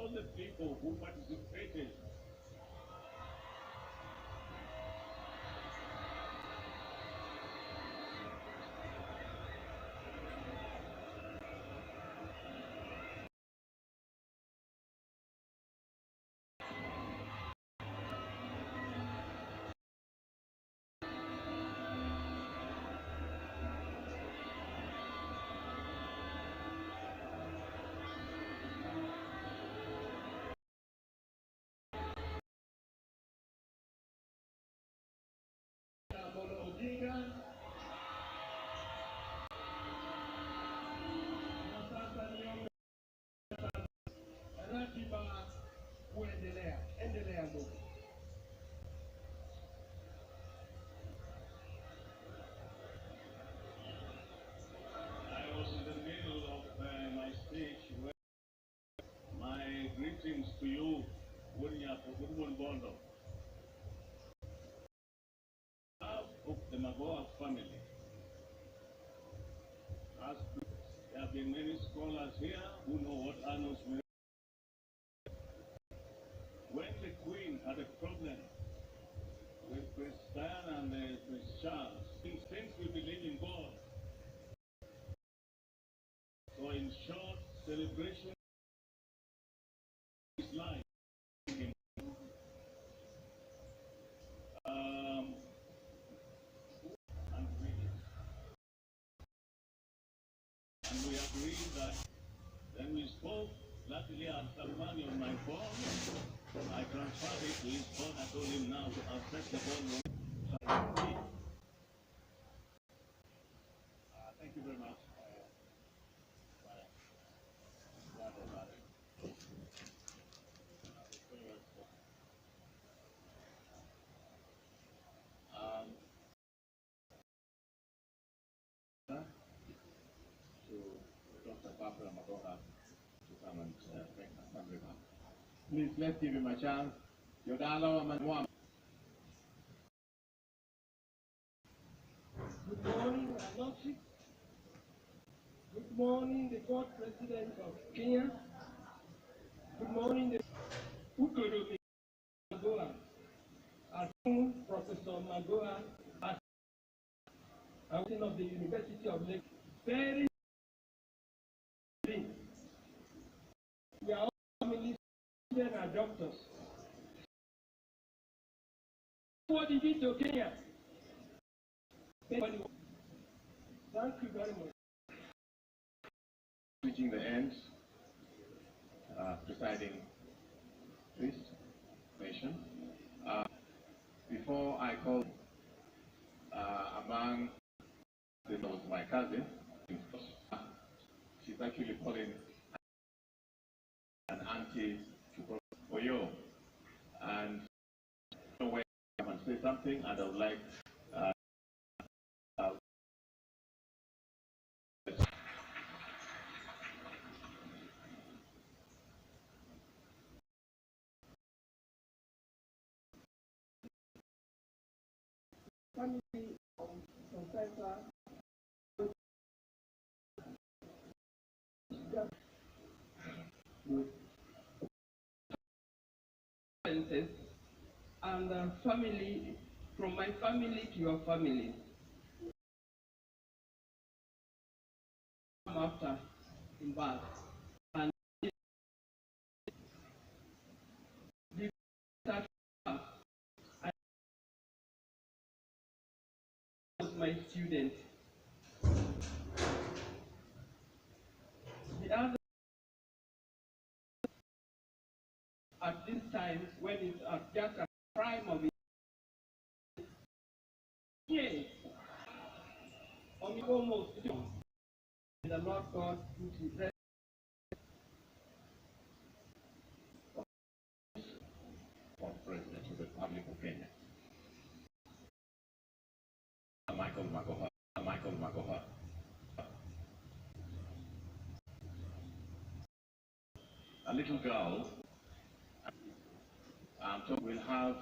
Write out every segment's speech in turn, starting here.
all the people who participated Odinga na sasa niombe ratiba endelea ndugu. I was in the middle of my speech. My greetings to you, William Bondo, of the Magoha family. As there have been many scholars here who know what annals mean. When the Queen had a problem with Prince Diana and Prince Charles, since we believe in God, so in short, celebration is life. And we agreed that when we spoke, luckily I had money on my phone. I transferred it to his phone. I told him now to affect the phone. Thank you very much. Dr. Magoha to come and make some remarks. Please, let's give him a chance. Yodalo Manwam. Good morning, my Lordship. Good morning, the God President of Kenya. Good morning, the Ukuru Magoha. Professor Magoha, of the University of Lake. Very we are all family students and doctors. What did you do, Kenya? Thank you very much. Reaching the end, presiding priest, nation. Before I call cousin. She's actually calling an auntie to Oyo. And when I can say something, and I would like family of Professor and family, from my family to your family. After in birth, and the I was my student. The other at this time when it's at just a prime of it. Yes. Almost the Lord God put his rest of President of the Republic of Kenya. Michael Magoha. Michael Magoha. A little girl. So we'll have.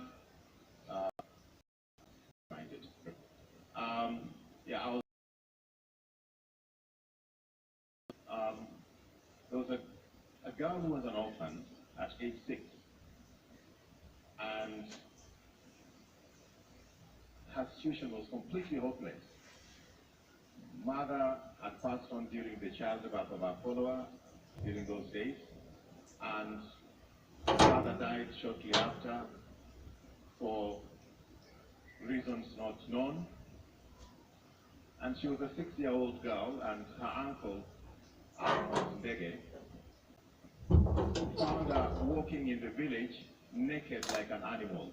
Yeah, I was. There was a girl who was an orphan at age 6, and her situation was completely hopeless. Mother had passed on during the childbirth of our follower during those days, and father died shortly after for reasons not known. And she was a 6-year-old girl, and her uncle, Ndege, found her walking in the village naked like an animal.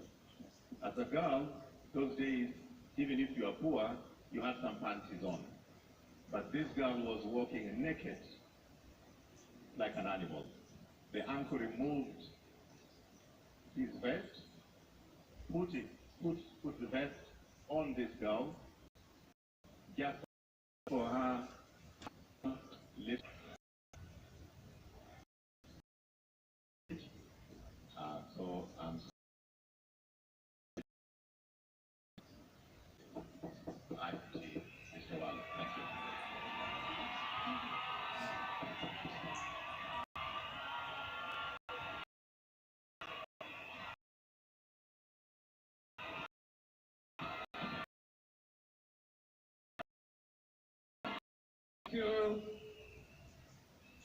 As a girl, those days, even if you are poor, you had some panties on. But this girl was walking naked like an animal. The uncle removed his vest, put the vest on this girl, just for her lips. So I see Mr. Wall. Thank you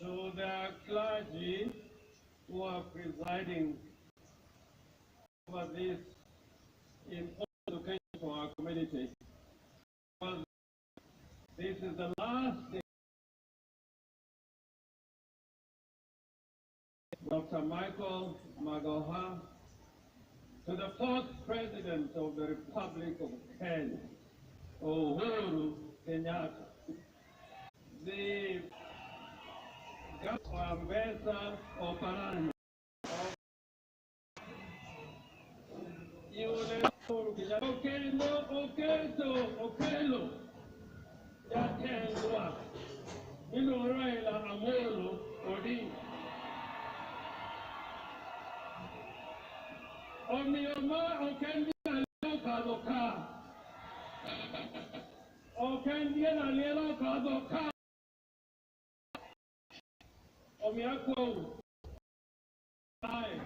to the clergy who are presiding over this important occasion for our community. Because this is the last day Dr. Michael Magoha, to the fourth President of the Republic of Kenya, Uhuru Kenyatta. The Governor Oparanya. Okelo, Yatendwa, Raila Amolo Odinga. Omioma Okendia Kadoka. Okendia Lelo Kadoka. Omiako. Ai.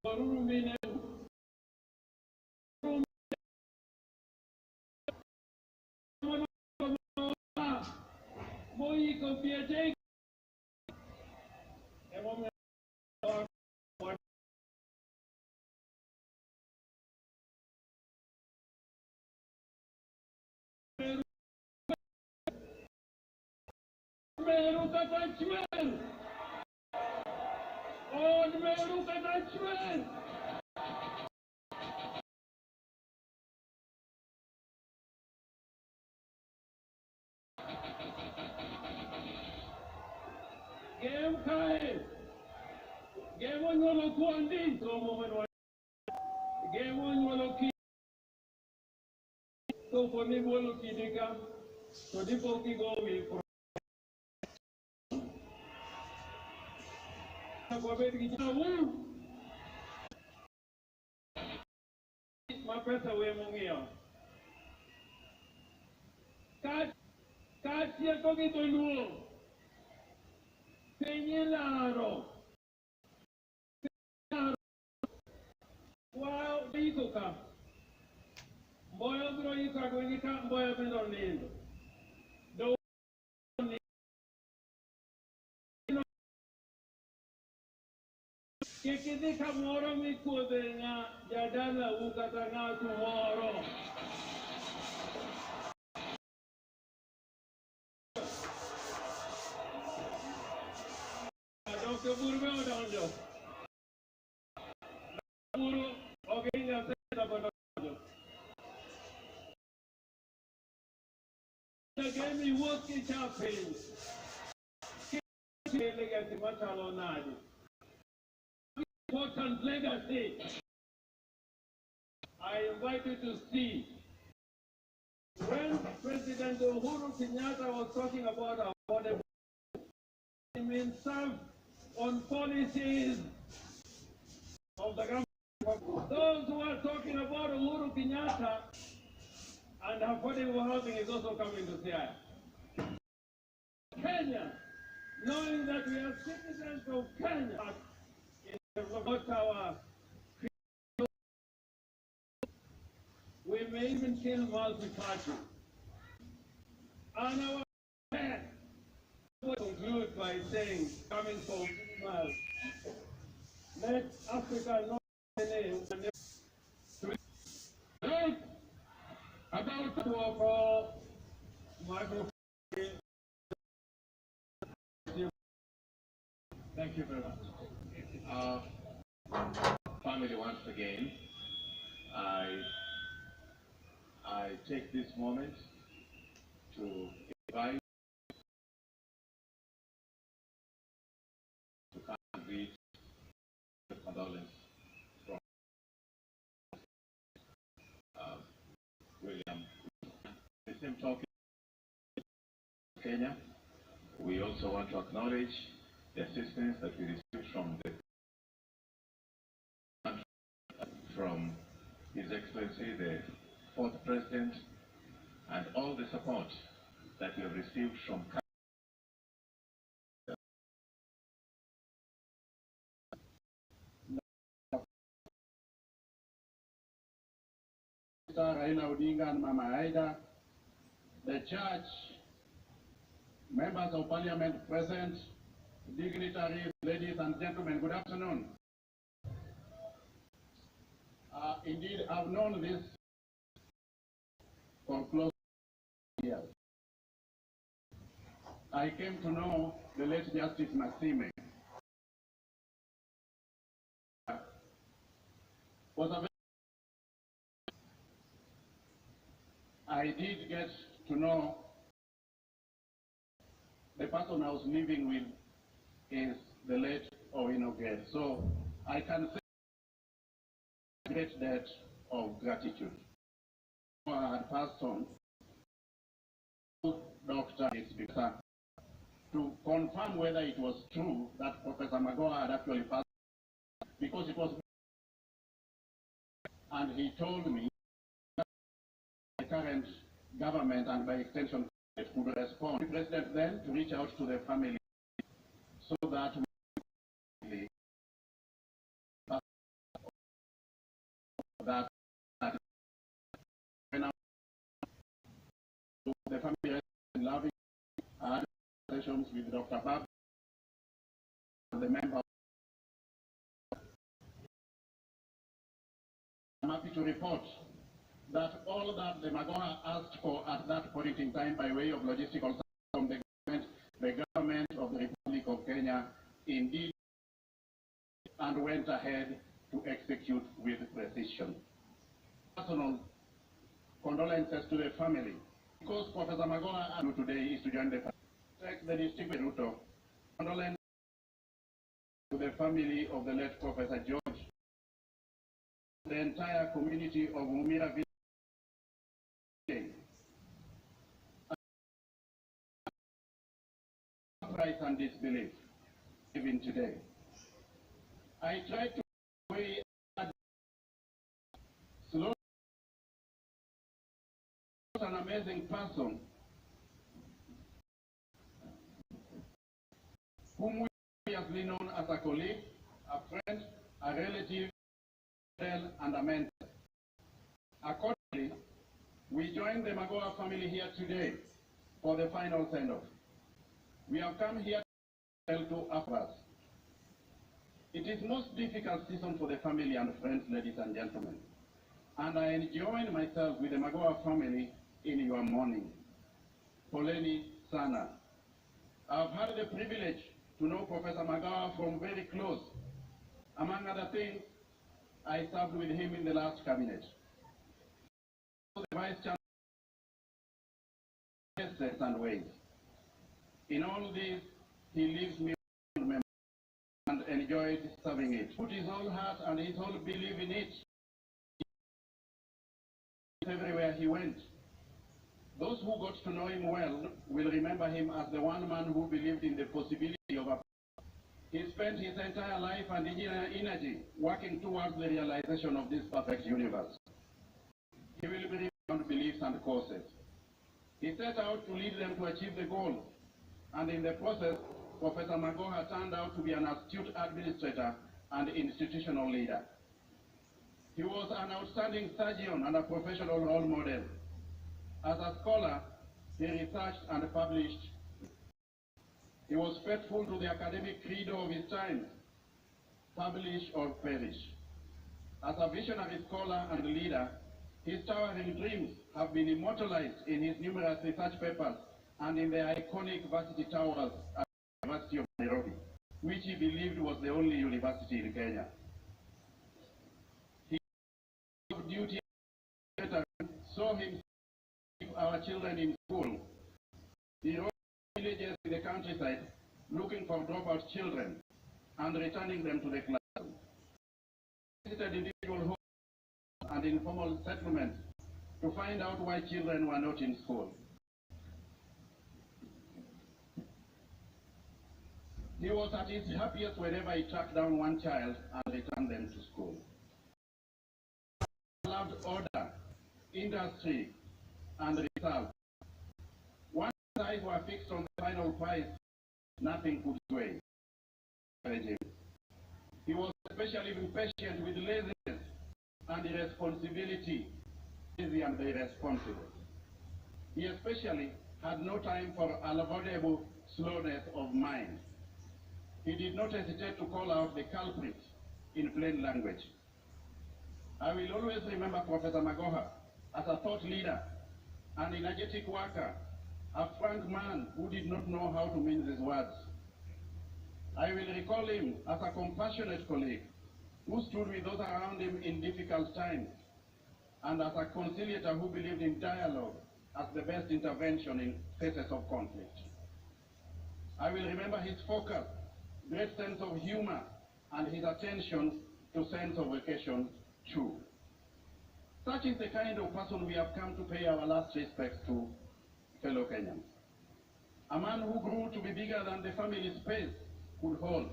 Borumine. Moi Kopiete. Meruka Tachwell. Oh, Meruka Tachwell. Kai, gave one yellow quandin, so moment, gave one yellow key. So for me, one kidika, so the poki go with my person way mongia. Cat here talking to you. Señalaro. Wow, Ikoka. Boya bro Ika going to come boya Bedonil. Do Kiki Kamoro Mikudena, Jadana Ukatana tomorrow. Dr. Burgo Donjo. Buru, okay, that's it about Donjo. They gave me working chaplains. Legacy Matalonadi. Important legacy. I invite you to see when President Uhuru Kenyatta was talking about affordable, he means serve on policies of the government. Those who are talking about Uhuru Kenyatta and affordable housing is also coming to CI. Kenya, knowing that we are citizens of Kenya, about our we may even kill multi-party. And our plan will conclude by saying, coming from miles, let Africa not about to offer microphone. Thank you very much. Family, once again, I take this moment to invite to come and read the condolence from William. The same token, Kenya. We also want to acknowledge the assistance that we received from His Excellency, the fourth President, and all the support that we have received from Raila Odinga and Mama Aida, the church, members of parliament present, dignitaries, ladies and gentlemen, good afternoon. Indeed, I've known this for close to years. I came to know the late Justice Maxime. I did get to know the person I was living with is the late Owinoge. So I can say a great debt of gratitude. I had passed on to Dr. Isbisa to confirm whether it was true that Professor Magoha had actually passed, because it was, and he told me that the current government and by extension it would respond. The president then to reach out to the family so that we that the family is loving sessions with Dr. Bab, the member. I'm happy to report that all that the Magoha asked for at that point in time by way of logistical support from the government of the Republic of Kenya indeed and went ahead to execute with precision. Personal condolences to the family, because Professor Magoha today is to join the distinguished Ruto. Condolences to the family of the late Professor George, the entire community of Mumira Village, surprise and disbelief even today. I tried to weigh slowly an amazing person whom we have been known as a colleague, a friend, a relative, and a mentor. Accordingly, we join the Magoha family here today for the final send-off. We have come here to us. It is most difficult season for the family and friends, ladies and gentlemen, and I join myself with the Magoha family in your mourning. Poleni Sana. I've had the privilege to know Professor Magoha from very close. Among other things, I served with him in the last cabinet. The Vice Chancellor and ways. In all this, he leaves me and enjoyed serving it. Put his whole heart and his whole belief in it. Everywhere he went. Those who got to know him well will remember him as the one man who believed in the possibility of a... He spent his entire life and energy working towards the realization of this perfect universe. He will be around beliefs and causes. He set out to lead them to achieve the goal, and in the process, Professor Magoha turned out to be an astute administrator and institutional leader. He was an outstanding surgeon and a professional role model. As a scholar, he researched and published. He was faithful to the academic credo of his time, publish or perish. As a visionary scholar and leader, his towering dreams have been immortalized in his numerous research papers and in the iconic varsity towers at the University of Nairobi, which he believed was the only university in Kenya. He of duty saw himself our children in school. He rode villages in the countryside looking for dropout children and returning them to the classroom. He visited individual homes and informal settlements to find out why children were not in school. He was at his happiest whenever he tracked down one child and returned them to school. He loved order, industry, and reserve. Once his eyes were fixed on the final prize, nothing could sway. He was especially impatient with laziness and irresponsibility, lazy and irresponsible. He especially had no time for unavoidable slowness of mind. He did not hesitate to call out the culprit in plain language. I will always remember Professor Magoha as a thought leader, an energetic worker, a frank man who did not know how to mince his words. I will recall him as a compassionate colleague who stood with those around him in difficult times, and as a conciliator who believed in dialogue as the best intervention in cases of conflict. I will remember his focus, great sense of humor, and his attention to sense of occasion too. Such is the kind of person we have come to pay our last respects to, fellow Kenyans. A man who grew to be bigger than the family space could hold,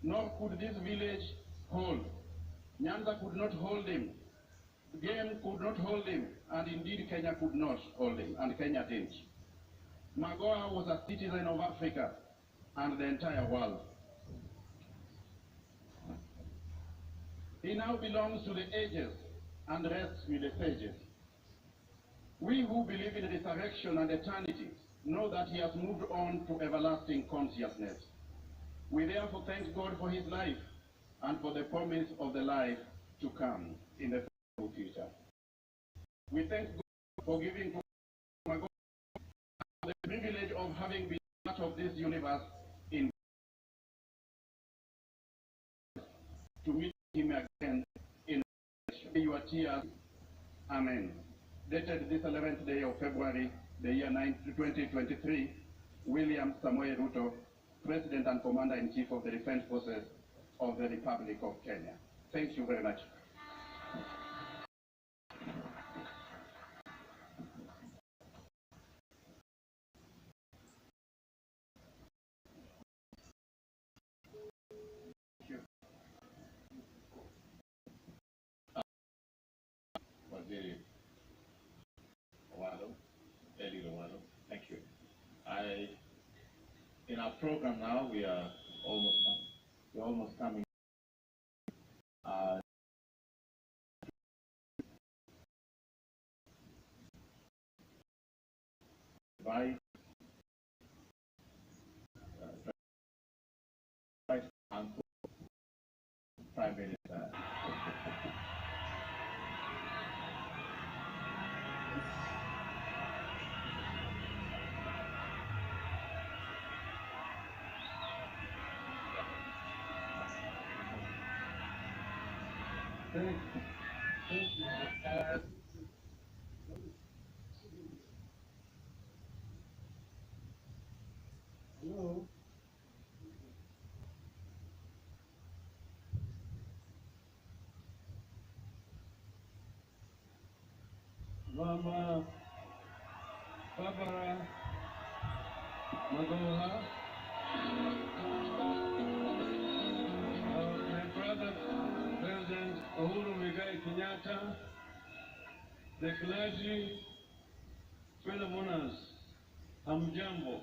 nor could this village hold. Nyanza could not hold him, game could not hold him, and indeed Kenya could not hold him, and Kenya didn't. Magoha was a citizen of Africa and the entire world. He now belongs to the ages and rests with the sages. We who believe in resurrection and eternity know that he has moved on to everlasting consciousness. We therefore thank God for his life and for the promise of the life to come in the future. We thank God for giving Magoha the privilege of having been part of this universe in to meet him again in your tears. Amen. Dated this 11th day of February, the year 2023, William Samoei Ruto, President and Commander-in-Chief of the Defense Forces of the Republic of Kenya. Thank you very much. Waziri Owalo, Eli Owalo, thank you. In our program now, we're almost coming. Vice and Prime Minister. Hello. Mama Barbara Magoha, my brother President Uhuru Muigai Kenyatta, the clergy, fellow mourners, hamjambo.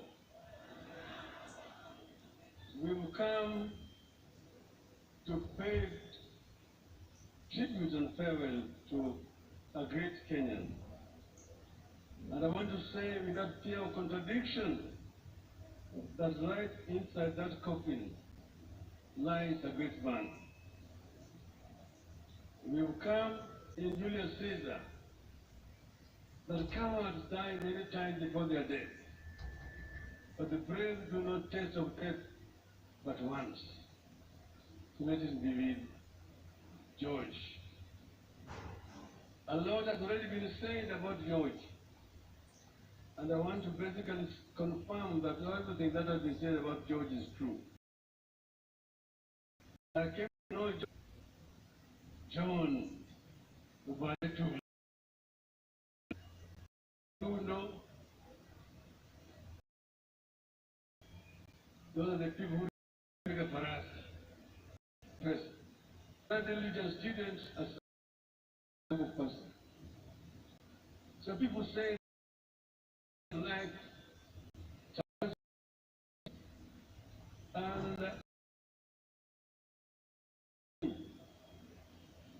We've come to pay tribute and farewell to a great Kenyan. And I want to say without fear of contradiction, that right inside that coffin lies a great man. We've come in Julius Caesar, that cowards die many times before their death, but the brave do not taste of death but once. So let it be with George. A lot has already been said about George, and I want to basically confirm that everything that has been said about George is true. I came to know John Ubaletu. You know, those are the people who make a paras. First, not religious students as a person. So people say, like,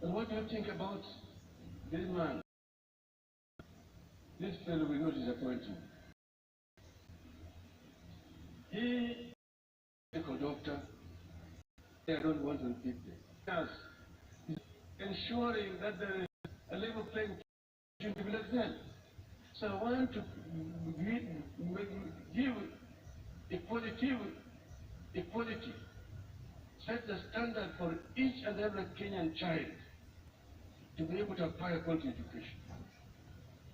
and what do you think about this man? This fellow will not disappoint you. He is a doctor. I don't want to repeat this. Yes, ensuring that there is a level playing field to be excelled. So I want to give equality, set the standard for each and every Kenyan child to be able to acquire quality education.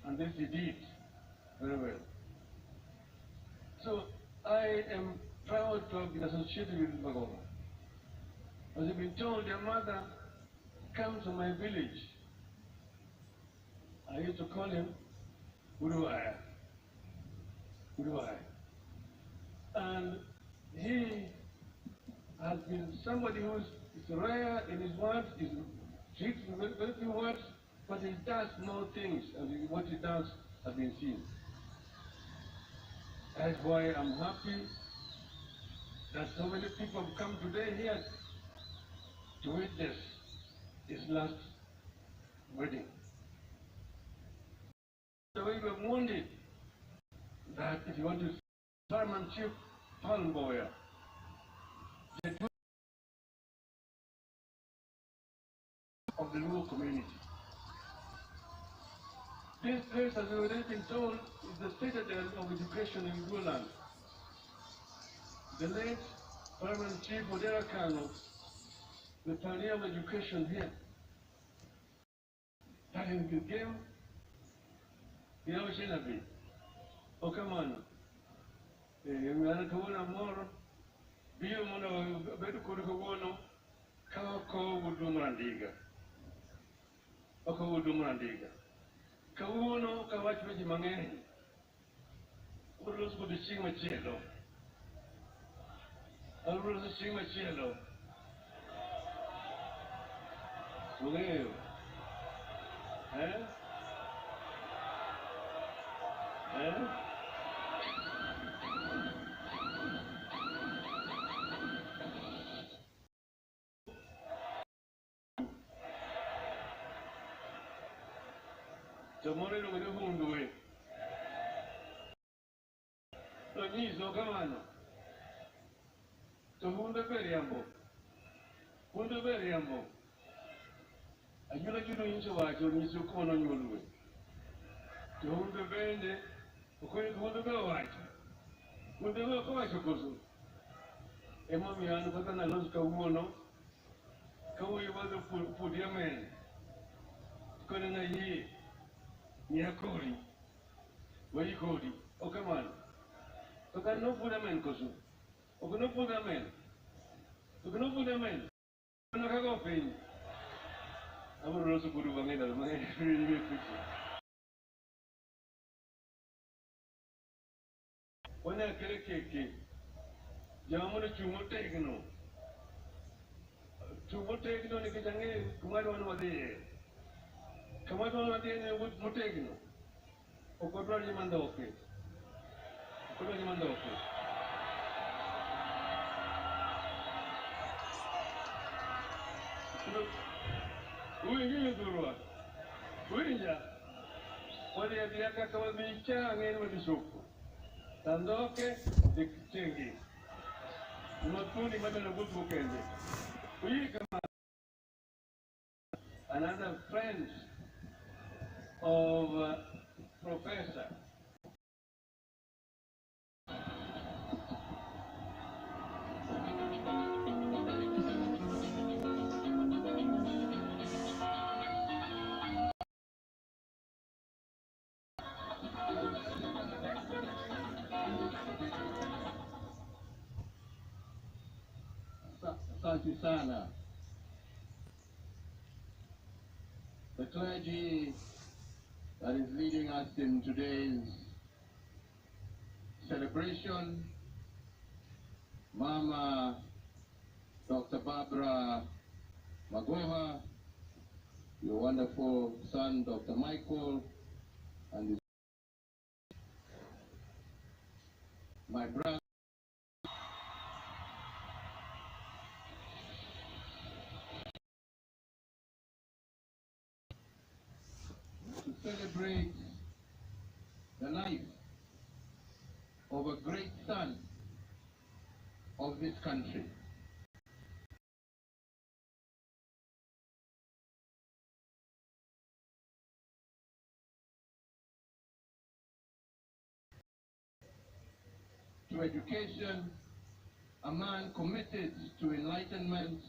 And this he did very well. So I am proud to have been associated with Magoha. As you've been told, your mother comes to my village. I used to call him Uruaya. And he has been somebody who is rare in his words, is strict in very few words, but he does more things, and what he does has been seen. That's why I'm happy that so many people have come today here to witness his last wedding. So we were warned that if you want to Fireman Chief Palmboya, of the Luo community. This place, as we already been told, is the citadel of education in Guland. The late Fireman Chief Odera Kano, the pioneer of education here, that in the game, Okamano, Moro, Biyo mono bedu kuri kuwono kako wudu murandiga. Oko wudu murandiga. Kawuono kawach weche mang'eny. Ulos kod chieng' machielo. Ulos chieng' machielo. Ung'eyo? Tomore lo devo hundue. Nyiso kamano. To hunde beriambo. Hunde beriambo. Anyula chuno nyiso wacho nyiso kono nyolwe. To hunde bende okoye hunde be wacho. Hunde be ko wacho koso. Emo mi anu kaka nalos kawuono. Kawuono wado pudi amen. Kone na yie. Nyakori. Wai kodi. Okay man. Okay no pudi amen koso. Okay no pudi amen. Okay no pudi amen. No kago piny. Amo roso pudi bang'e dal mang'e. Wana kere keke. Jamuna chumo tegno. Chumo tegno ni kitange kumado wanu wadhiye. Kumado wanu wadhiye ni mutegno. Okodwa ni mandoke. Okodwa ni mandoke. Uingi durwa. Uinja. Wadi ya diaka kama bicha ngeni wadishuku. Tandoke de chengi. Unotuni madana butu kende. Kama another friend of Professor. Asante sana. The clergy that is leading us in today's celebration, Mama Dr. Barbara Magoha, your wonderful son Dr. Michael, and his, my brother, to celebrate the life of a great son of this country. To education, a man committed to enlightenment,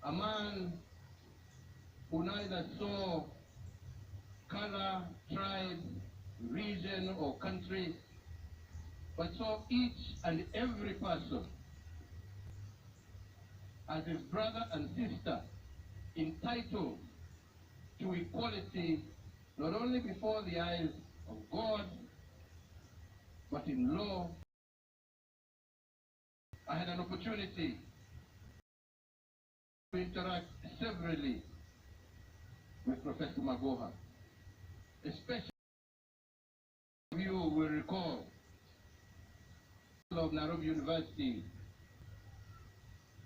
a man who neither saw color, tribe, region, or country, but saw each and every person as his brother and sister, entitled to equality, not only before the eyes of God, but in law. I had an opportunity to interact severally with Professor Magoha. Especially you will recall of Nairobi University,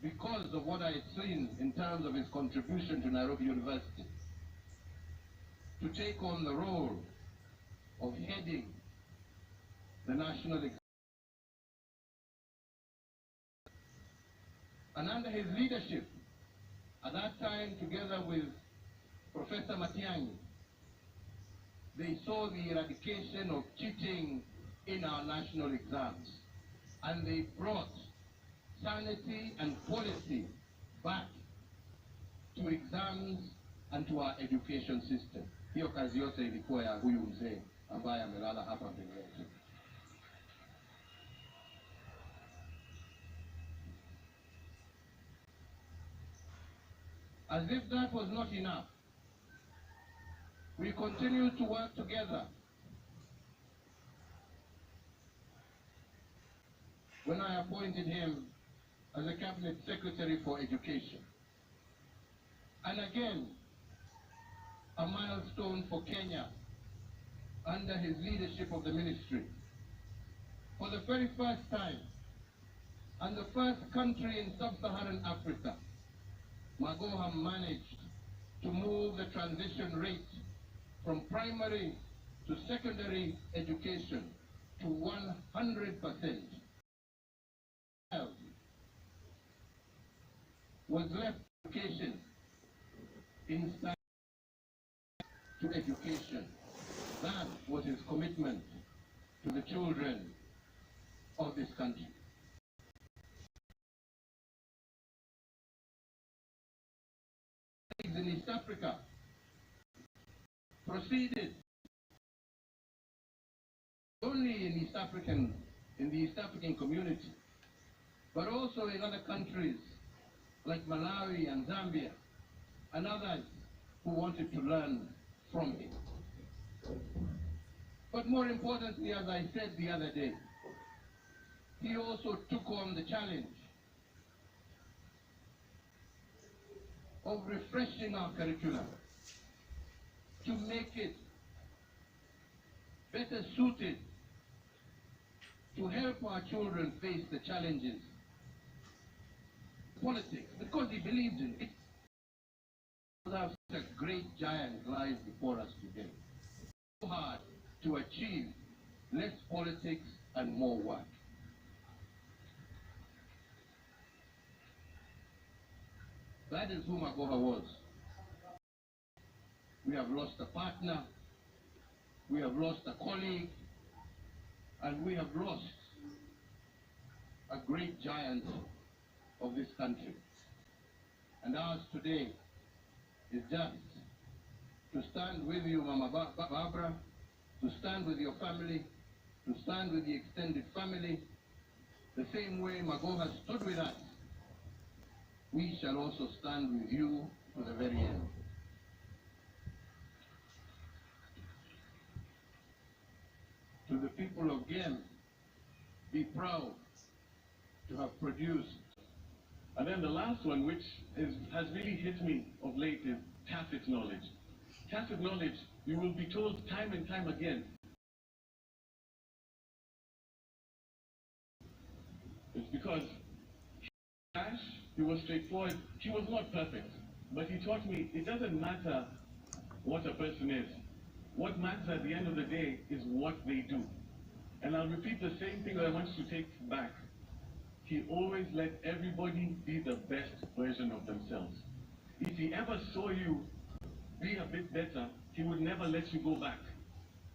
because of what I had seen in terms of his contribution to Nairobi University, to take on the role of heading the national exam. And under his leadership, at that time, together with Professor Matiang'i, they saw the eradication of cheating in our national exams. And they brought sanity and quality back to exams and to our education system. Hiyo kazi yote ilikuwa ya huyu mzee ambaye amelala. ลา hapa mbele yetu. 20 As if that was not enough, we continued to work together. When I appointed him as a Cabinet Secretary for Education. And again, a milestone for Kenya under his leadership of the ministry. For the very first time, and the first country in sub-Saharan Africa, Magoha managed to move the transition rate from primary to secondary education to 100%. Was left education inside to education. That was his commitment to the children of this country. In East Africa proceeded only in the East African community, but also in other countries like Malawi and Zambia and others who wanted to learn from him. But more importantly, as I said the other day, he also took on the challenge of refreshing our curriculum to make it better suited to help our children face the challenges of politics, because he believed in it. We have such a great giant lies before us today. So hard to achieve less politics and more work. That is who Magoha was. We have lost a partner, we have lost a colleague, and we have lost a great giant of this country. And ours today is just to stand with you, Mama Barbara, to stand with your family, to stand with the extended family, the same way Magoha stood with us. We shall also stand with you to the very end. To the people of Gem, be proud to have produced. And then the last one, which has really hit me of late, is tacit knowledge. Tacit knowledge, you will be told time and time again. It's because he was straightforward. He was not perfect, but he taught me it doesn't matter what a person is. What matters at the end of the day is what they do. And I'll repeat the same thing that I want you to take back. He always let everybody be the best version of themselves. If he ever saw you be a bit better, he would never let you go back.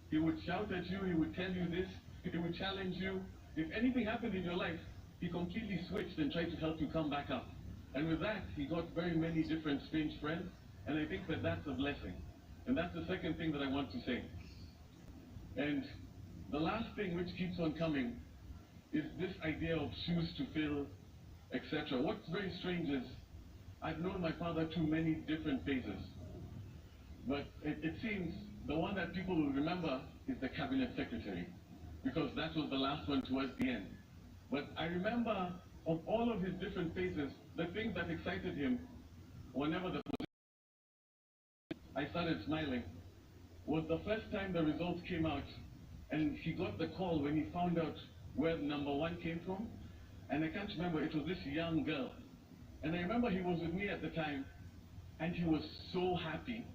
He would shout at you, he would tell you this, he would challenge you. If anything happened in your life, he completely switched and tried to help you come back up. And with that, he got very many different strange friends, and I think that that's a blessing. And that's the second thing that I want to say. And the last thing which keeps on coming is this idea of shoes to fill, etc. What's very strange is I've known my father through many different phases. But it seems the one that people will remember is the cabinet secretary, because that was the last one towards the end. But I remember of all of his different phases, the thing that excited him whenever I started smiling was the first time the results came out, and he got the call when he found out where number one came from. And I can't remember, it was this young girl. And I remember he was with me at the time, and he was so happy,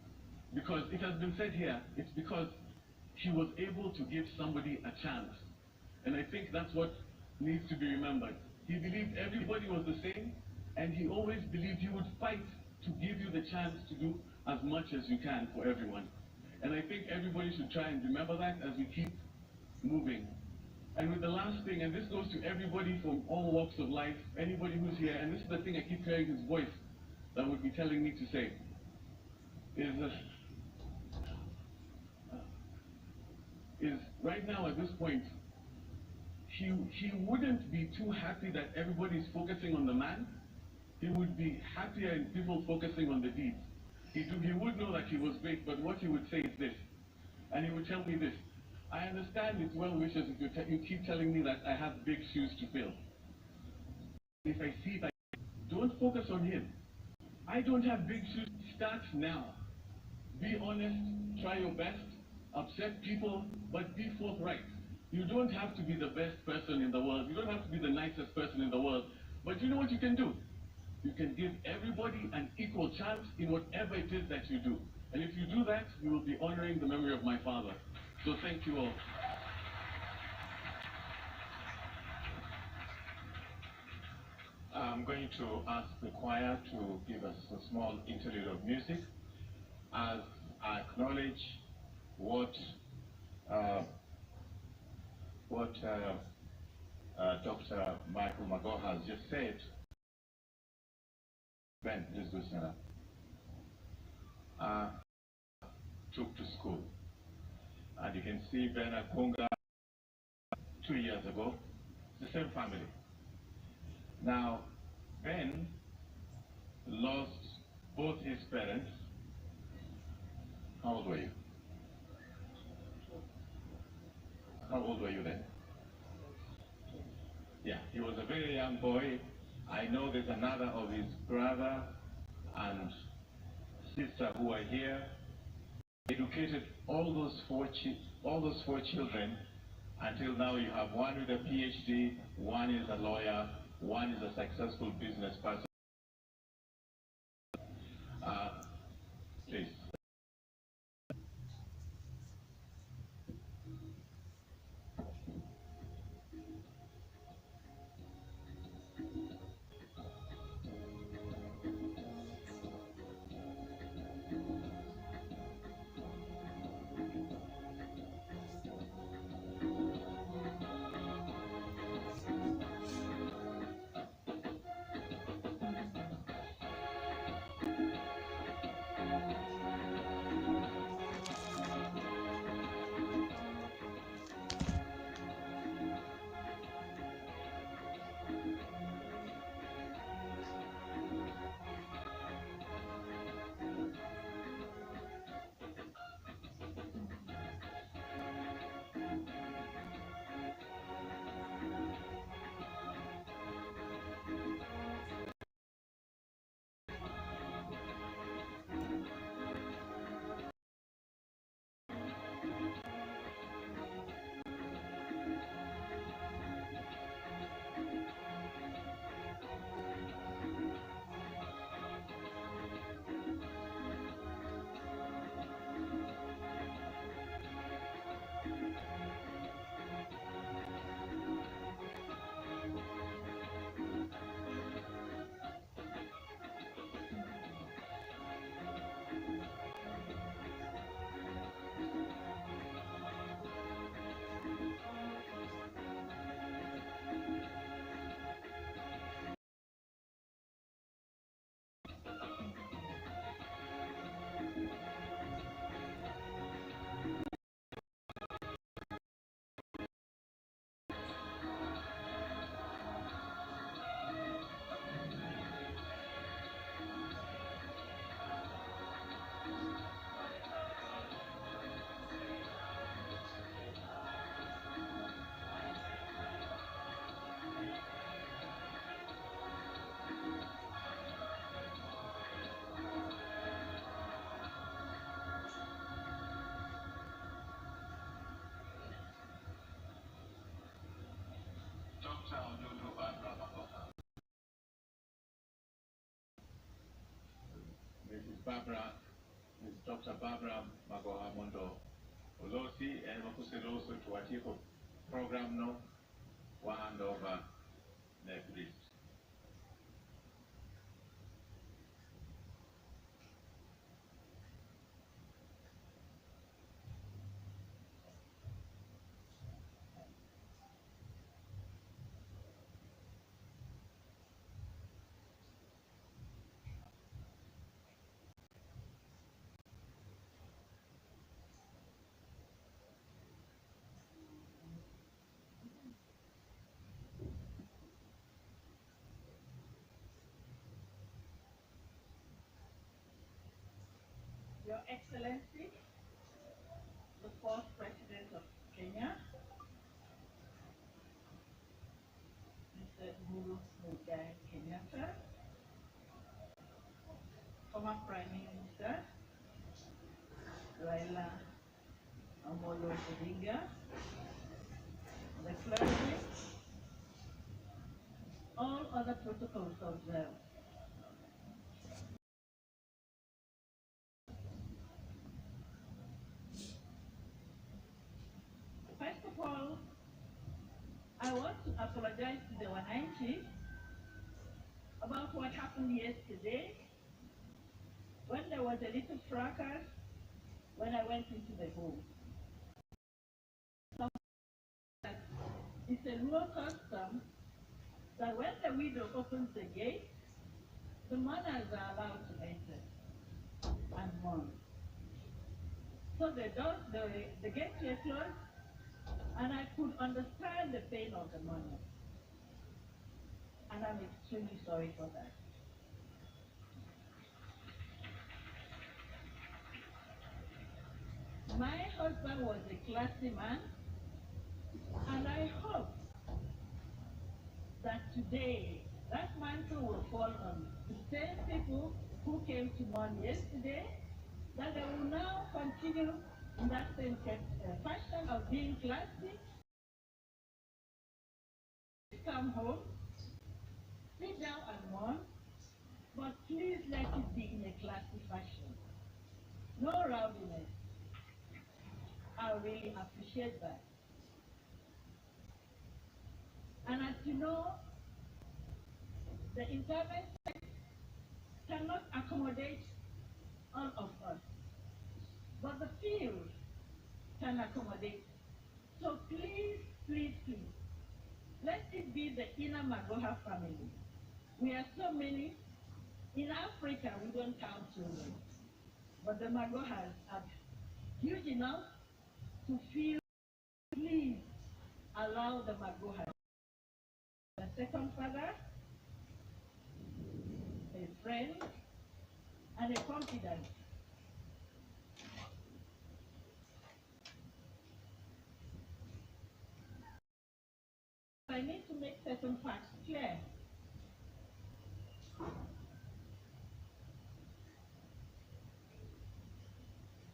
because it has been said here, it's because he was able to give somebody a chance. And I think that's what needs to be remembered. He believed everybody was the same, and he always believed he would fight to give you the chance to do as much as you can for everyone. And I think everybody should try and remember that as we keep moving. And with the last thing, and this goes to everybody from all walks of life, anybody who's here, and this is the thing I keep hearing his voice that would be telling me to say, is right now at this point, he wouldn't be too happy that everybody is focusing on the man, he would be happier in people focusing on the deeds. He would know that he was great, but what he would say is this. And he would tell me this. I understand it's well wishes if you keep telling me that I have big shoes to fill. If I see that, don't focus on him. I don't have big shoes. Start now. Be honest, try your best, upset people, but be forthright. You don't have to be the best person in the world. You don't have to be the nicest person in the world. But you know what you can do? You can give everybody an equal chance in whatever it is that you do. And if you do that, you will be honoring the memory of my father. So thank you all. I'm going to ask the choir to give us a small interlude of music as I acknowledge what Dr. Michael Magoha has just said. Ben, please go stand up. Took to school. And you can see Ben Akonga 2 years ago. It's the same family. Now, Ben lost both his parents. How old were you? How old were you then? Yeah, he was a very young boy. I know there's another of his brother and sister who are here. Educated all those four children until now. You have one with a PhD, one is a lawyer, one is a successful business person. Please. Mrs. Barbara, Ms. Dr. Barbara Magoha Mondo Olosi, and Makuseloso to Watiko program no, one hand over next list. Your Excellency, the fourth President of Kenya, Mr. Uhuru Muigai Kenyatta, former Prime Minister Raila Amolo Odinga, the clergy, all other protocols observed. First of all, I want to apologize to the Wananchi about what happened yesterday when there was a little fracas when I went into the home. It's a Luo custom that when the widow opens the gate, the mourners are allowed to enter and mourn. So the gates were closed, and I could understand the pain of the mourners. And I'm extremely sorry for that. My husband was a classy man, and I hope that today that mantle will fall on the same people who came to mourn yesterday, that they will now continue in that same fashion of being classy. Come home, sit down and mourn, but please let it be in a classy fashion. No rowdiness. I really appreciate that. And as you know, the interment cannot accommodate all of us, but the field can accommodate. So please, please, please, let it be the inner Magoha family. We are so many. In Africa, we don't count children, but the Magohas are huge enough to feel. Please allow the Magohas. The second father, a friend, and a confidant. I need to make certain facts clear.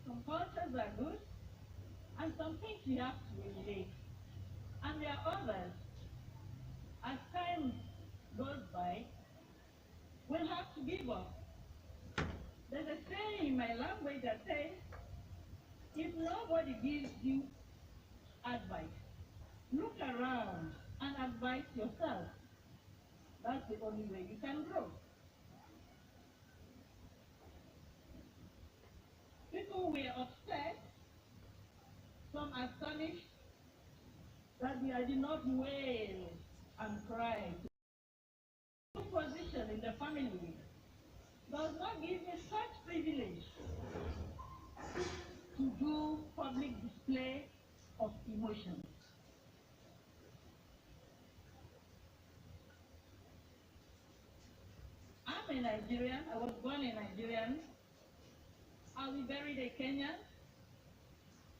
Some cultures are good, and some things we have to relate. And there are others, as time goes by, we'll have to give up. There's a saying in my language that says, if nobody gives you advice, look around and advise yourself. That's the only way you can grow. People were upset, some astonished, that I did not wail and cry. The position in the family does not give me such privilege to do public display of emotions. I'm a Nigerian. I was born a Nigerian. I'll be buried a Kenyan.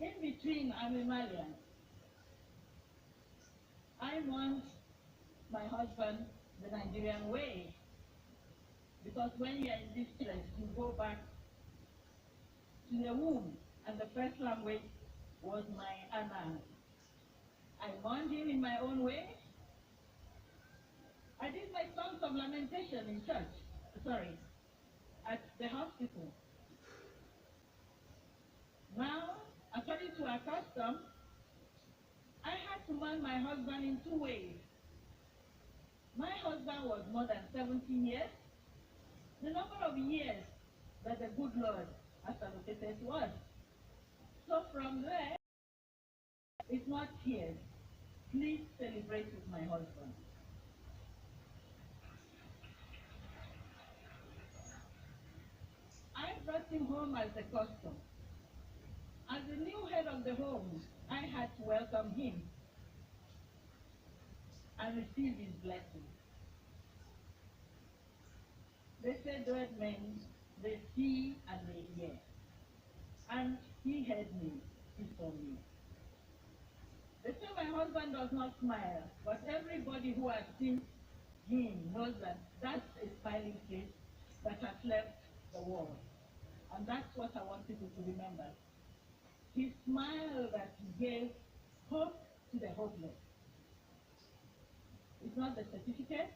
In between, I'm a Malian. I want my husband the Nigerian way, because when you're in this place, you go back to the womb, and the first language was my Ana. I mourned him in my own way. I did my songs of lamentation in church, at the hospital. Now, according to our custom, I had to mourn my husband in two ways. My husband was more than 17 years, the number of years that the good Lord has allocated to us. So from there, it's not tears. Please celebrate with my husband. I brought him home as a custom. As the new head of the home, I had to welcome him and receive his blessing. They say dead men, they see and they hear. He heard me. He saw me. They say my husband does not smile, but everybody who has seen him knows that that's a smiling face that has left the world. And that's what I want people to remember. His smile that he gave hope to the hopeless. It's not the certificate.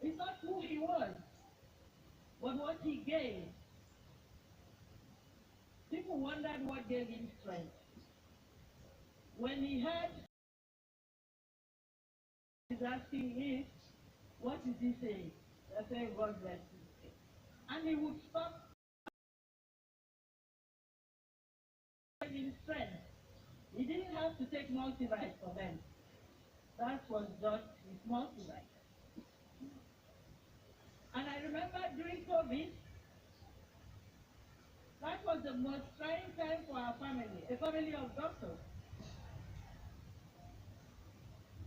It's not who he was, but what he gave. People wondered what gave him strength. When he heard, he's asking if, what is he saying? They're saying, God bless you. And he would stop in strength. He didn't have to take multivite for them. That was just his multivite. And I remember during COVID, that was the most trying time for our family, a family of doctors.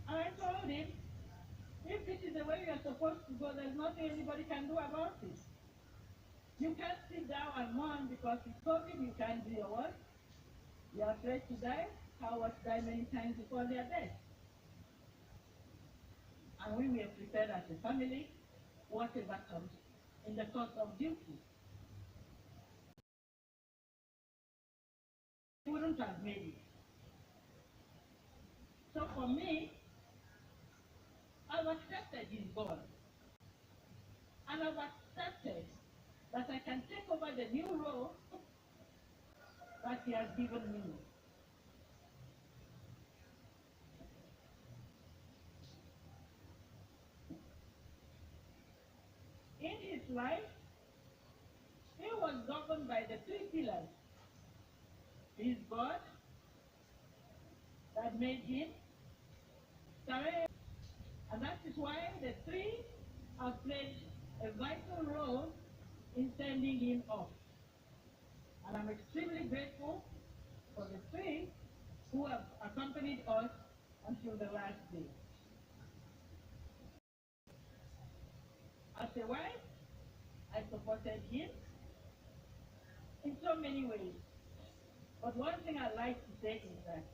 And I told him, if this is the way you're supposed to go, there's nothing anybody can do about it. You can't sit down and mourn because it's COVID, you can't do your work. You're afraid to die. Cowards die many times before their death. And we were prepared as a family, whatever comes in the course of duty. We wouldn't have made it. So for me, I've accepted his God. And I've accepted that I can take over the new role that he has given me. In his life, he was governed by the three pillars. His God that made him, and that is why the three have played a vital role in sending him off. And I'm extremely grateful for the three who have accompanied us until the last day. As a wife, I supported him in so many ways. But one thing I like to say is that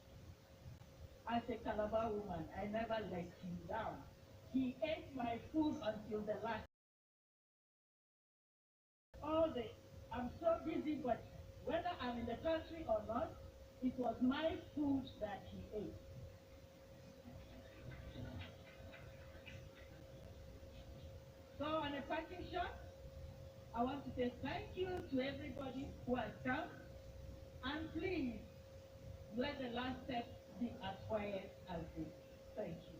as a Calabar woman, I never let him down. He ate my food until the last. I'm so busy, but whether I'm in the country or not, it was my food that he ate. So on a parting shot, I want to say thank you to everybody who has come, and please let the last step be as quiet as this. Thank you.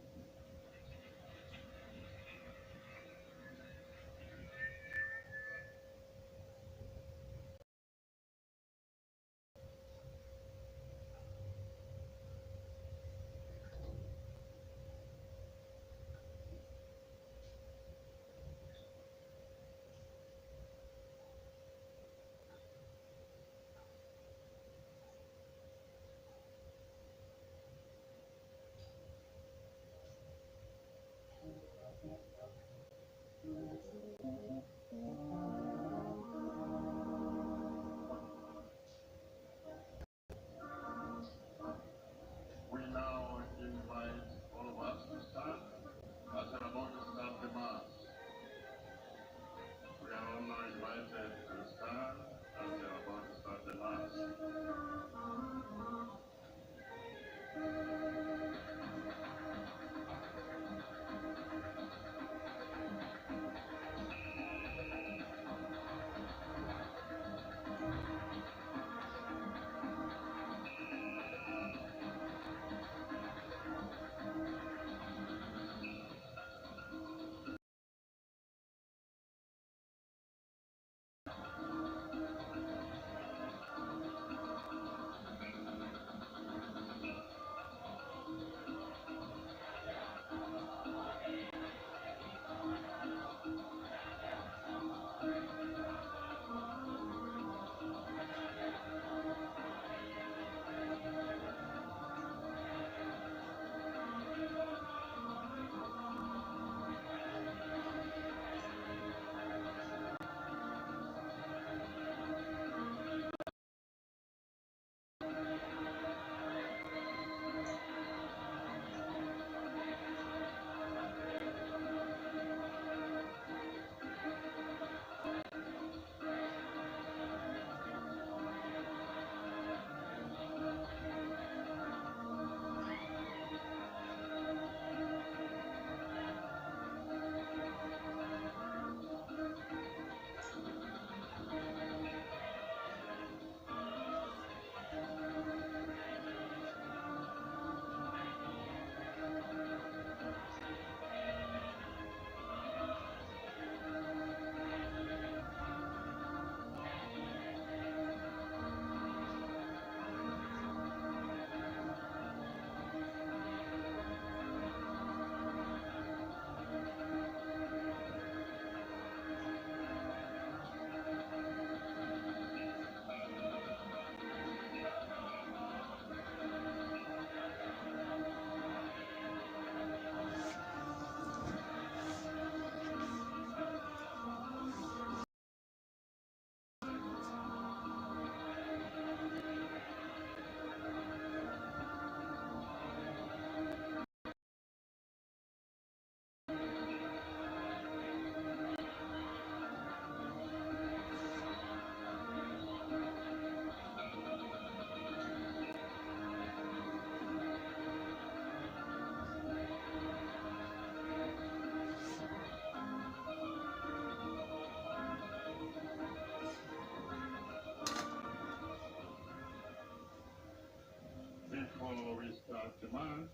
before we start the mass,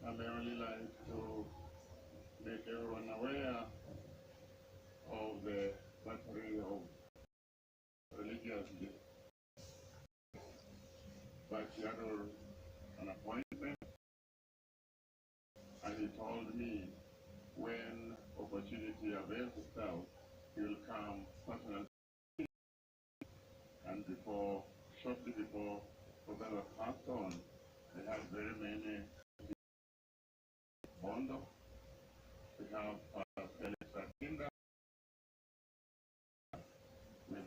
I may only like to make everyone aware of the battery of religious but he had an appointment, and he told me when opportunity avails itself, he will come personally. And shortly before Professor passed on, they had very many Bondo. We have Felix Akinda with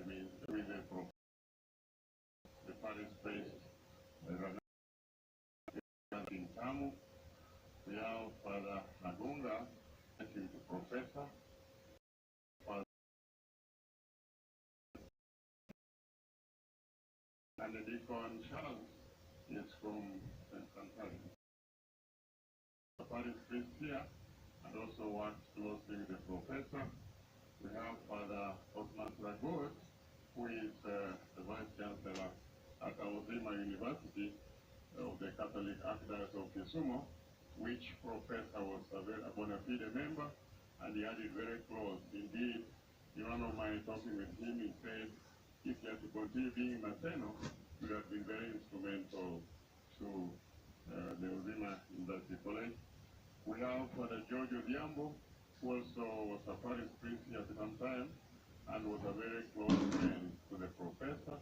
the parish priest, the Reverend Tamu. We have Father Nagunga, and he's a professor. And the Deacon Charles is from St. Anthony. The parish priest here, and also works closely with the professor. We have Father Osman Ragot, who is the Vice Chancellor at Auzima University of the Catholic Archdiocese of Kisumu, which professor was a bona fide member, and he had it very close. Indeed, in one of my talking with him, he said, if he had to continue being in Maseno, he would have been very instrumental to the Auzima University College. We have Father George Odhiambo, who also was a parish priest here at some time, and was a very close friend to the professor,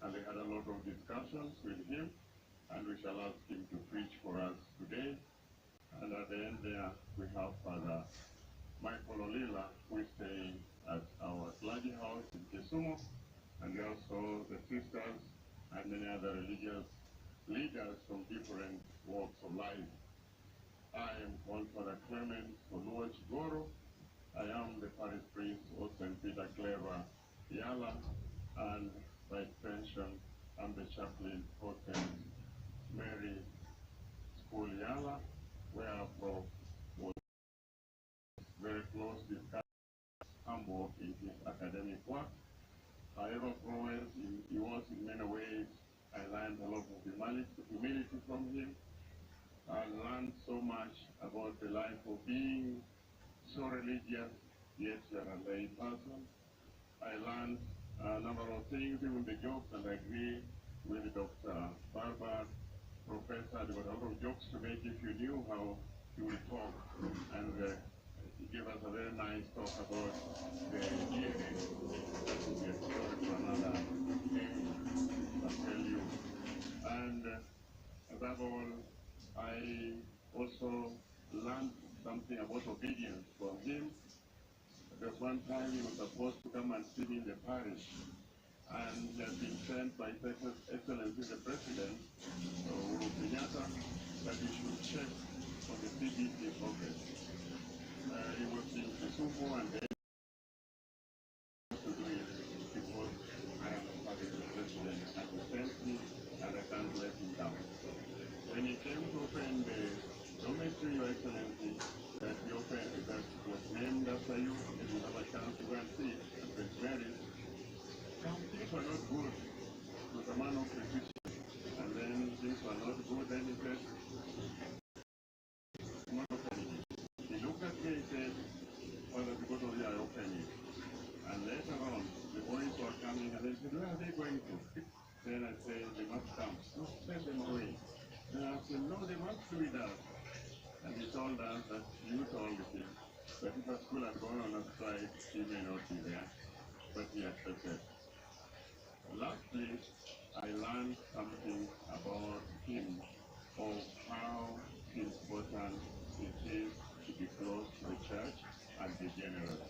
and they had a lot of discussions with him, and we shall ask him to preach for us today. And at the end there, we have Father Michael Olila, who is staying at our clergy house in Kisumu, and also the sisters and many other religious leaders from different walks of life. I am called Father Clement Oluoch Goro. I am the parish priest of St. Peter Clever Yala, and by extension, I'm the chaplain for St. Mary School Yala, where Prof was very close discussing humble in his academic work. However, he was in many ways, I learned a lot of humility from him. I learned so much about the life of being so religious, yet you're a lay person. I learned a number of things, even the jokes, and I agree with Dr. Barber, Professor. There were a lot of jokes to make if you knew how he would talk, and he gave us a very nice talk about the DNA. That will be a story for another day, I'll tell you. And above all, I also learned something about obedience from him. Because one time he was supposed to come and see me in the parish, and he had been sent by His Excellency the President, Uhuru Kenyatta, that he should check on the CBC progress. He was in Kisumu, and then to do it because I am a part of the President, and he sent me, and I can't let him down. When he came to open the dormitory, Your Excellency, that he opened, that was named after you, and you have a chance to go and see it, and Prince Mary, some things were not good. It was a man of precision, and then things were not good, then he said, I'm not opening it. He looked at me and said, Father, because of you, I open it. And later on, the boys were coming, and they said, where are they going to? Then I said, they must come. No, send them away. Then I said, no, they must do with us. And he told us that you told him that if a school had gone on a strike, he may not be there, but he accepted. Lastly, I learned something about him, of how important it is to be close to the church and be generous.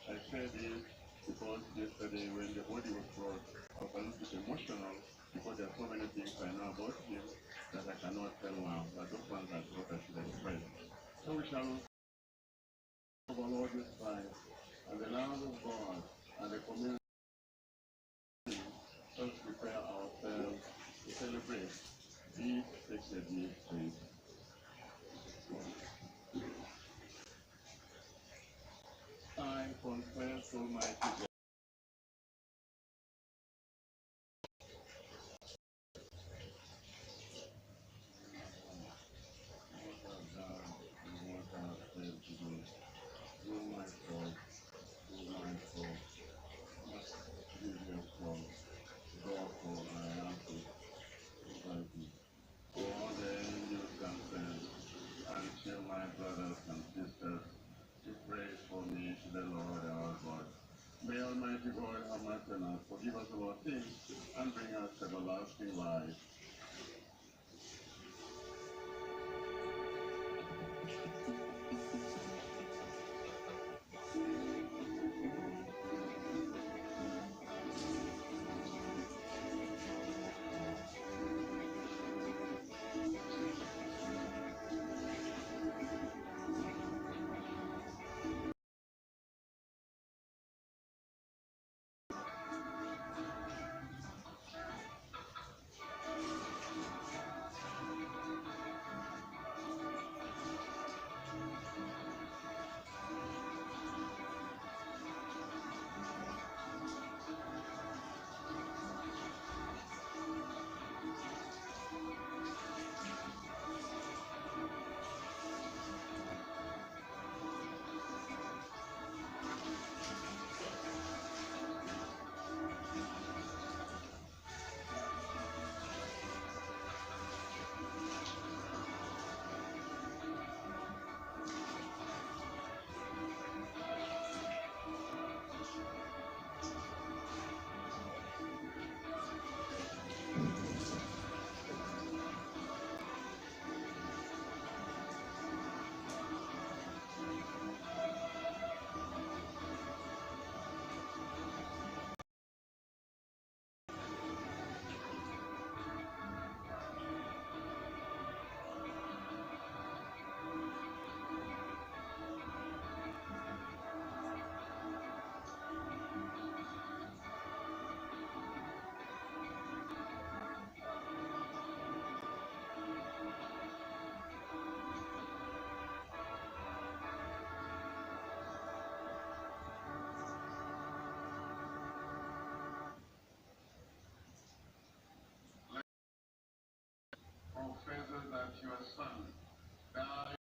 I said this because yesterday when the body was brought, I was a little bit emotional because there are so many things I know about him that I cannot tell now, but those ones I thought I should express. So we shall of our Lord Jesus Christ and the love of God and the community. Let's prepare ourselves to celebrate these sacred mysteries. I confess, Almighty God, everlasting and bring us everlasting life. Confesses that your Son died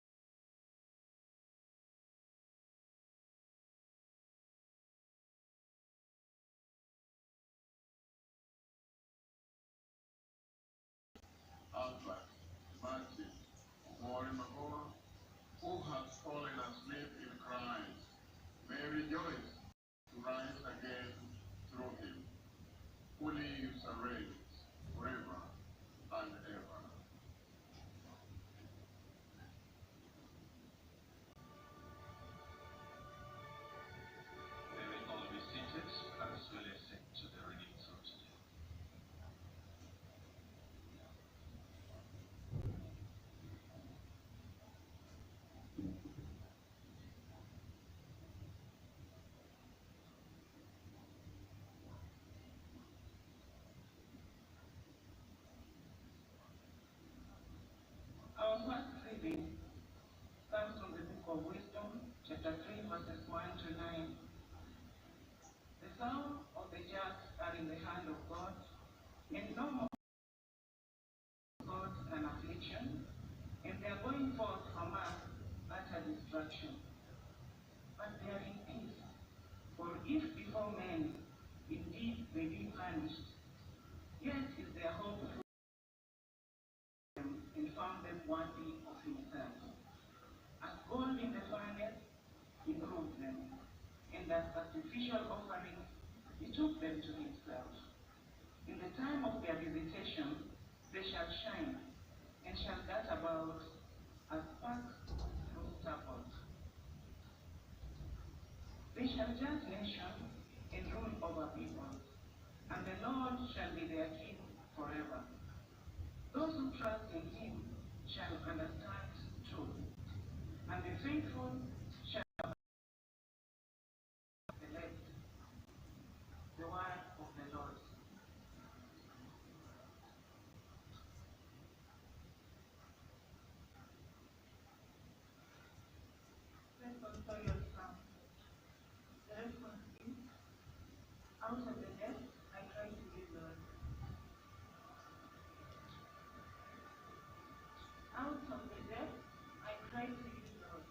Albert, Martin, Mori Magoa, who has fallen asleep in Christ, may rejoice to rise again through him, who lives and reigns forever and ever. May we all be seated as we listen to the readings of today. Our first reading comes from the book of Wisdom, chapter 3, verses 1 to 9. The soul of the just are in the hand of God, and no more God than affliction, and they are going forth from us utter destruction. But they are in peace, for if before men indeed they be punished, yet is their hope through them, and found them worthy of himself. As gold in the furnace, he proved them, and as sacrificial offerings, he took them to himself. In the time of their visitation, they shall shine, and shall dart about as sparks through stubble. They shall judge nations and rule over peoples, and the Lord shall be their king forever. Those who trust in him shall understand truth, and the faithful shall elect the word of the Lord. Responsorial Psalm. The response is, out of the depths I cry to you, Lord. Out of the depths I cry to you, Lord.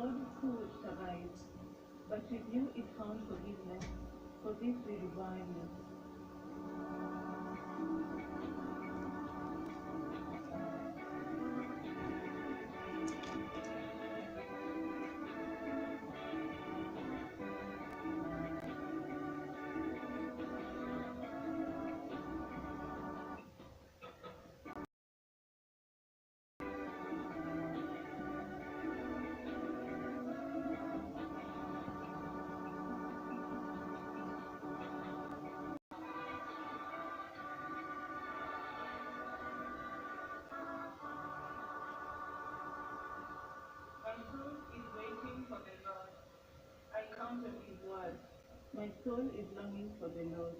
Lord who would survive. But with you it found forgiveness. For this we revile you. My soul is waiting for the Lord. I count on his word. My soul is longing for the Lord.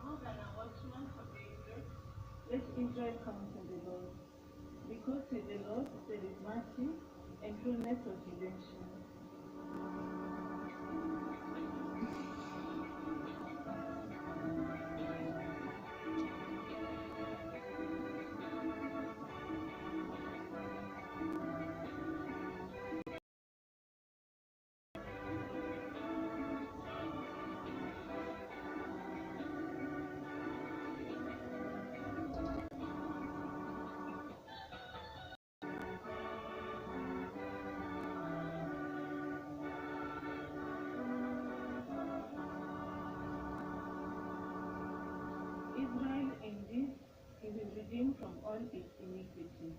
More than a watchman for Israel, Let Israel count on the Lord. Because with the Lord there is mercy and fullness of redemption. Israel indeed, he will redeem from all its iniquity.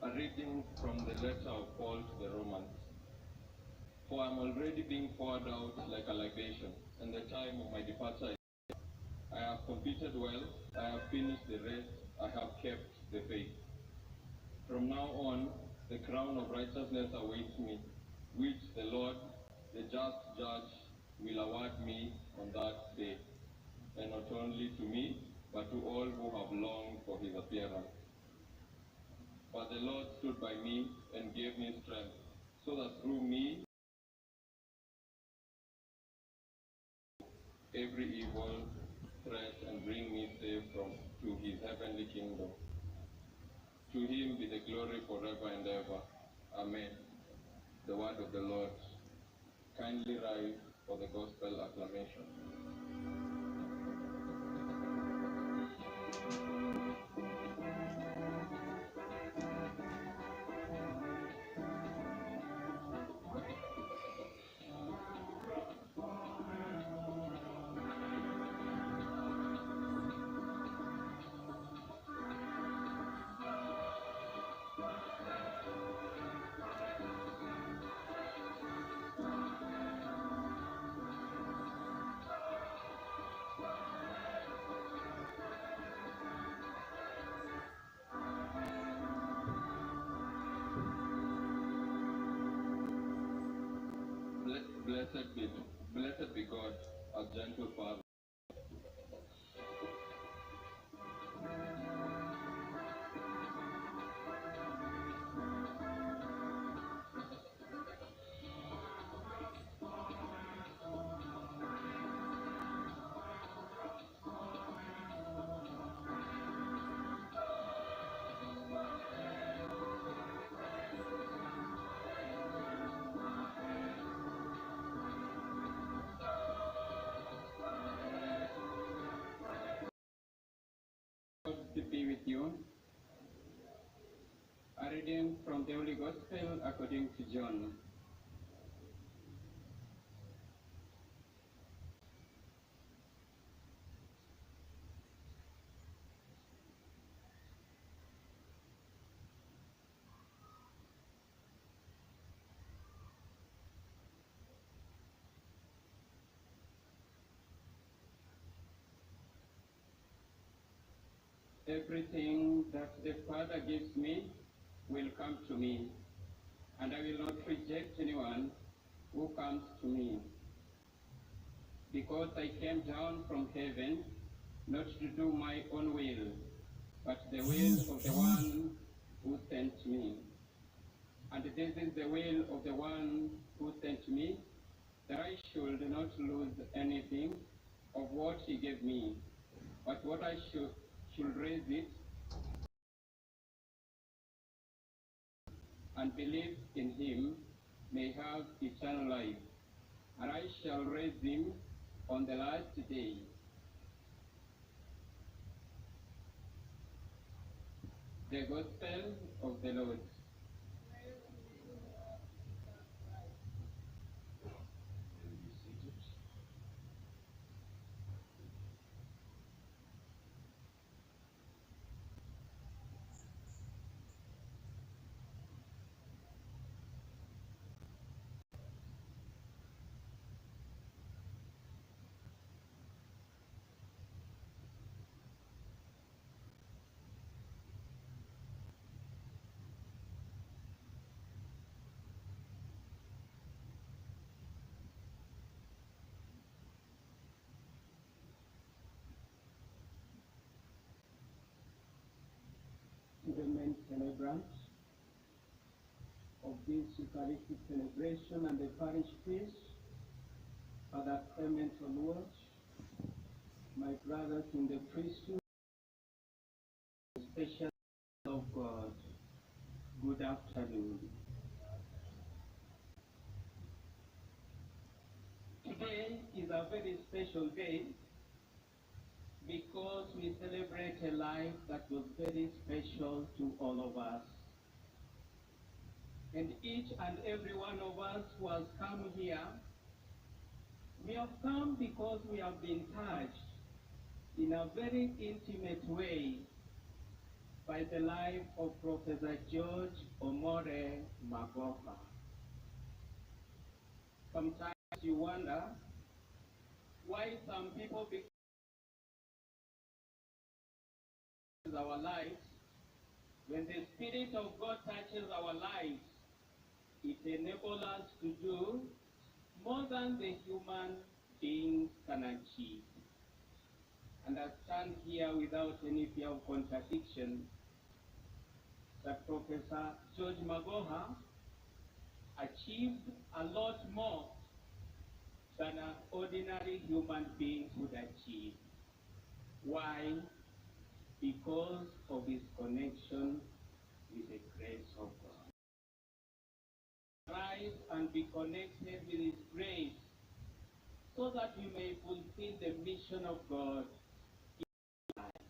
A reading from the letter of Paul to the Romans. For I am already being poured out like a libation, and the time of my departure is near. I have competed well, I have finished the race, I have kept the faith. From now on, the crown of righteousness awaits me, which the Lord, the just judge, will award me on that day, and not only to me, but to all who have longed for his appearance. But the Lord stood by me and gave me strength, so that through me every evil threat and bring me safe to his heavenly kingdom. To him be the glory forever and ever. Amen. The word of the Lord. Kindly rise for the gospel acclamation. Blessed be God, our gentle Father. reading from the Holy Gospel according to John. Everything that the Father gives me will come to me, and I will not reject anyone who comes to me. Because I came down from heaven not to do my own will, but the will of the one who sent me. And this is the will of the one who sent me, that I should not lose anything of what he gave me, but what I should raise it and believe in him may have eternal life, and I shall raise him on the last day. The Gospel of the Lord. To the main celebrants of this Eucharistic celebration and the parish priest, Father Clement Oluoch, my brothers in the priesthood, special of God, good afternoon. Today is a very special day because we celebrate a life that was very special to all of us. And each and every one of us who has come here, we have come because we have been touched in a very intimate way by the life of Professor George Omore Magoha. Sometimes you wonder why some people become our lives. When the Spirit of God touches our lives, it enables us to do more than the human beings can achieve. And I stand here without any fear of contradiction that Professor George Magoha achieved a lot more than an ordinary human being would achieve. Why? Because of his connection with the grace of God. Rise and be connected with his grace so that we may fulfill the mission of God in life.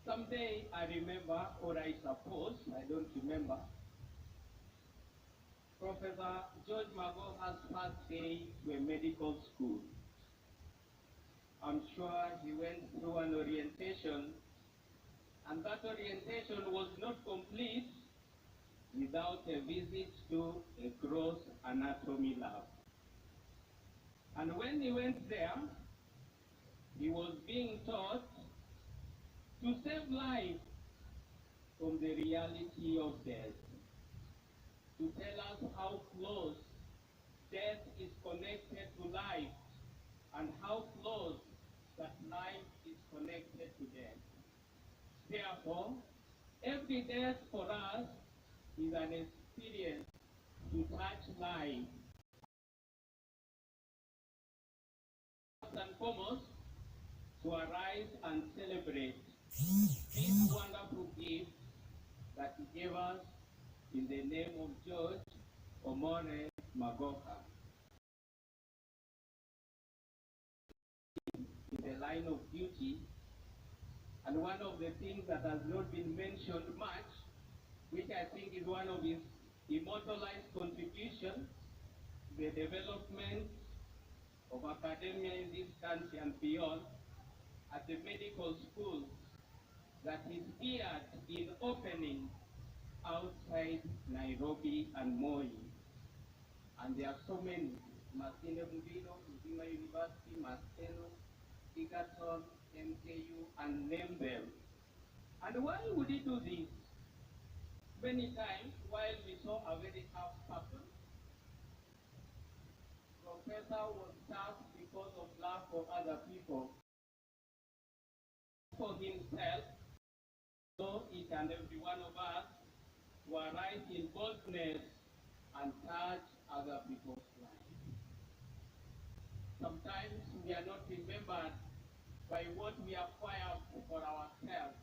Someday I remember, or I suppose, I don't remember, Professor George Magoha's first day to a medical school. I'm sure he went through an orientation, and that orientation was not complete without a visit to a gross anatomy lab. And when he went there, he was being taught to save life from the reality of death, to tell us how close death is connected to life and how close that life is connected to death. Therefore, every death for us is an experience to touch life. First and foremost, to arise and celebrate this wonderful gift that he gave us in the name of George Omore Magoha. In the line of duty And one of the things that has not been mentioned much, which I think is one of his immortalized contributions, the development of academia in this country and beyond at the medical schools that is geared in opening outside Nairobi and Moi. And there are so many: Masinde Muliro, Uzima University, Maseno, Egerton, MKU, and name them. And why would he do this? Many times, while we saw a very tough person, Professor was tough because of love for other people. For himself, so each and every one of us to arise in boldness and touch other people's lives. Sometimes we are not remembered by what we acquire for ourselves,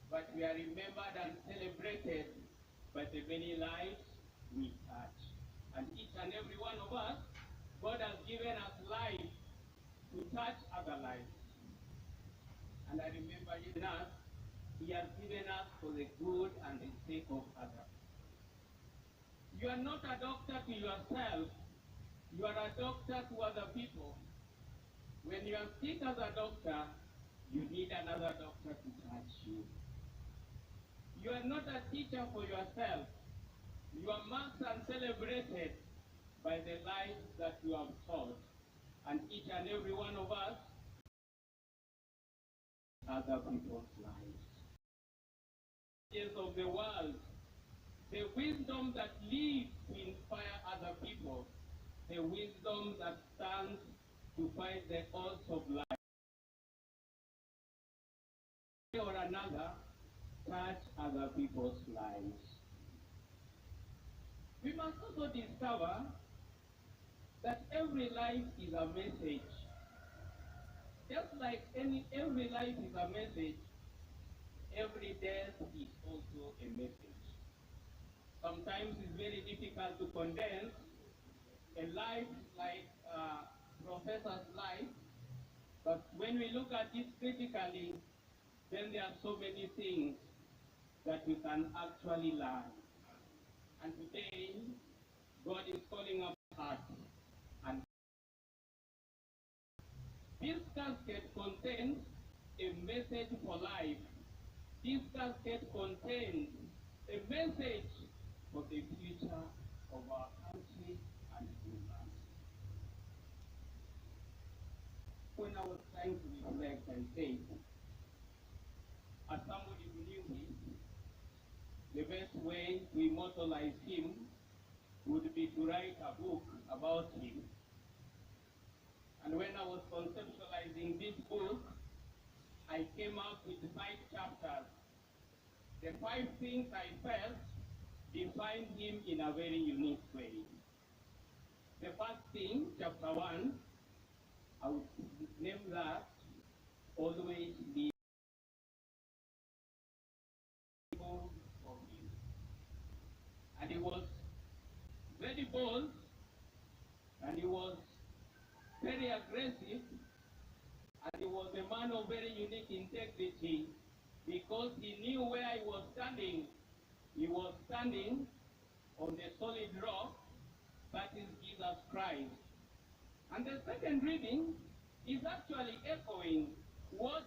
but we are remembered and celebrated by the many lives we touch. And each and every one of us, God has given us life to touch other lives. And I remember in us, He has given us for the good and the sake of others. You are not a doctor to yourself, you are a doctor to other people. When you are sick as a doctor, you need another doctor to touch you. You are not a teacher for yourself. You are marked and celebrated by the lives that you have taught. And each and every one of us, other people's lives. Yes, of the world, the wisdom that lives to inspire other people, the wisdom that stands to fight the odds of life. Or another, touch other people's lives. We must also discover that every life is a message. Just like every life is a message, every death is also a message. Sometimes it's very difficult to condense a life like Professor's life, but when we look at it critically, then there are so many things that we can actually learn. And today, God is calling our hearts. And this casket contains a message for life. This casket contains a message for the future of our country and humanity. When I was trying to reflect, I said, as somebody who knew him, the best way to immortalize him would be to write a book about him. And when I was conceptualizing this book, I came up with 5 chapters. The 5 things I felt defined him in a very unique way. The first thing, chapter 1, I would name that always be for him. And he was very bold, and he was very aggressive, and he was a man of very unique integrity because he knew where he was standing. He was standing on the solid rock, that is Jesus Christ. And the second reading is actually echoing what